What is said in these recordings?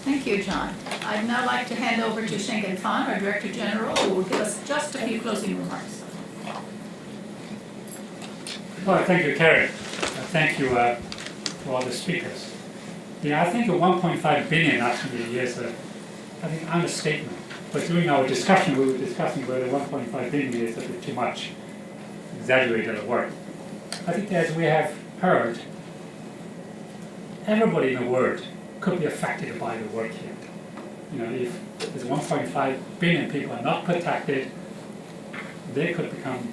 Thank you, John. I'd now like to hand over to Shenggen, our Director General, who will give us just a few closing remarks. Well, thank you, Karen. Thank you to all the speakers. Yeah, I think 1.5 billion actually is I think understatement. But during our discussion, we were discussing whether 1.5 billion is a bit too much, exaggerated word. I think as we have heard, everybody in the world could be affected by the work here. You know, if there's 1.5 billion people are not protected, they could become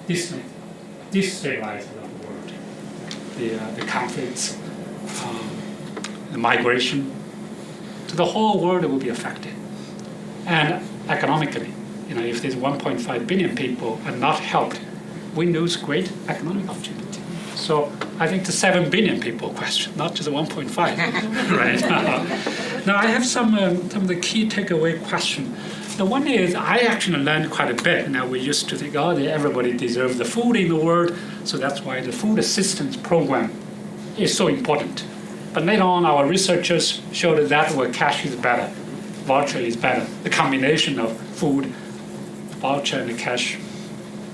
destabilized around the world. The conflicts, the migration, so the whole world will be affected. And economically, you know, if there's 1.5 billion people are not helped, we lose great economic opportunity. So I think the 7 billion people question, not just 1.5, right? Now I have some of the key takeaway questions. The one is I actually learned quite a bit. Now we used to think, oh, everybody deserves the food in the world, so that's why the food assistance program is so important. But later on, our researchers showed that where cash is better, voucher is better. The combination of food, voucher, and cash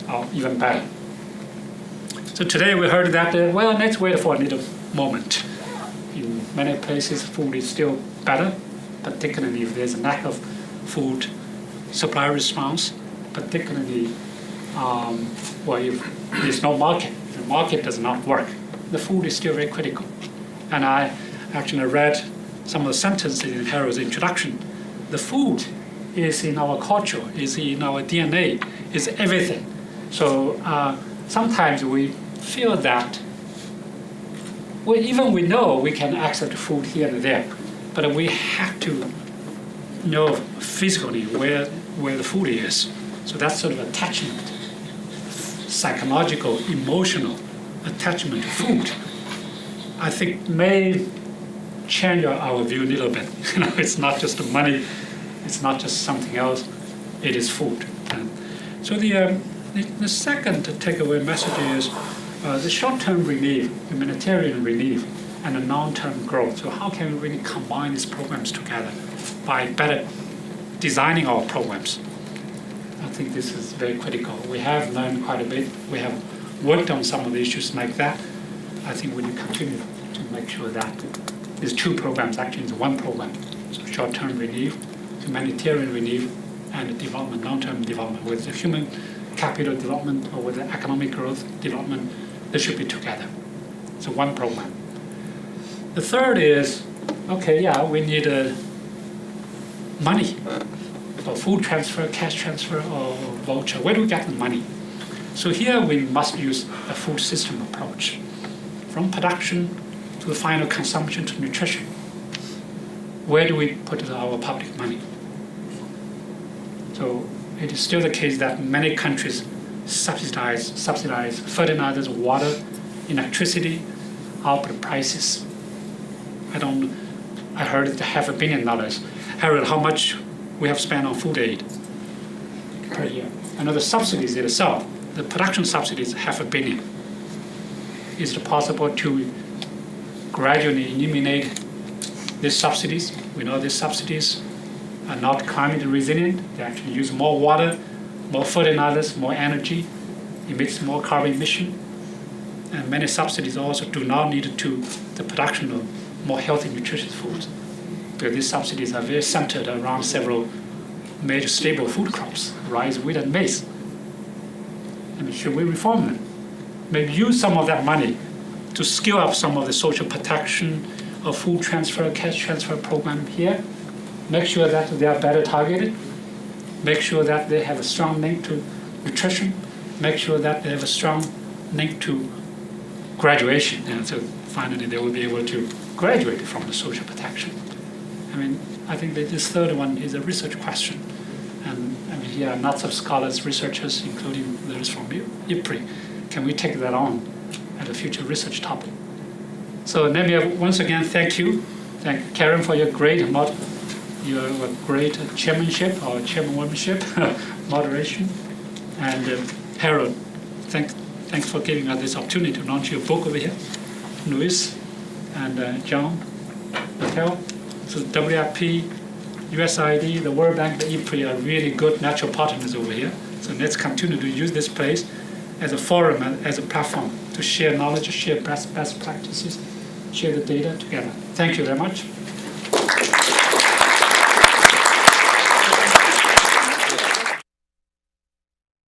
are even better. So today we heard that, well, let's wait for a little moment. In many places, food is still better, particularly if there's a lack of food supply response, particularly, well, if there's no market, the market does not work, the food is still very critical. And I actually read some of the sentences in Harold's introduction. The food is in our culture, is in our DNA, is everything. So sometimes we feel that even we know we can access food here and there, but we have to know physically where the food is. So that sort of attachment, psychological, emotional attachment to food, I think may change our view a little bit. You know, it's not just the money, it's not just something else, it is food. And so the second takeaway message is the short-term relief, humanitarian relief, and the long-term growth. So how can we really combine these programs together by better designing our programs? I think this is very critical. We have learned quite a bit. We have worked on some of the issues like that. I think we need to continue to make sure that these two programs actually is one program. So short-term relief, humanitarian relief, and development, long-term development, with the human capital development or with the economic growth development, they should be together. So one program. The third is, okay, yeah, we need money for food transfer, cash transfer, or voucher. Where do we get the money? So here we must use a food system approach, from production to the final consumption to nutrition. Where do we put our public money? So it is still the case that many countries subsidize fertilizers, water, electricity, output prices. I heard it's $500 million. Harold, how much we have spent on food aid per year? Another subsidies itself, the production subsidies, $500 million. Is it possible to gradually eliminate these subsidies? We know these subsidies are not climate resilient. They actually use more water, more fertilizers, more energy, emits more carbon emission. And many subsidies also do not lead to the production of more healthy, nutritious foods, because these subsidies are very centered around several major stable food crops, rice, wheat, and maize. And should we reform them? Maybe use some of that money to scale up some of the social protection or food transfer, cash transfer program here. Make sure that they are better targeted. Make sure that they have a strong link to nutrition. Make sure that they have a strong link to graduation. And so finally they will be able to graduate from the social protection. I mean, I think that this third one is a research question. And I mean, here are lots of scholars, researchers, including those from IFPRI. Can we take that on as a future research topic? So let me once again thank you. Thank Karen for your great chairmanship or chairwomanship, moderation. And Harold, thanks for giving us this opportunity to launch your book over here. Louis and John, Patel, So WFP, USAID, the World Bank, the IFPRI are really good natural partners over here. So let's continue to use this place as a forum and as a platform to share knowledge, share best practices, share the data together. Thank you very much.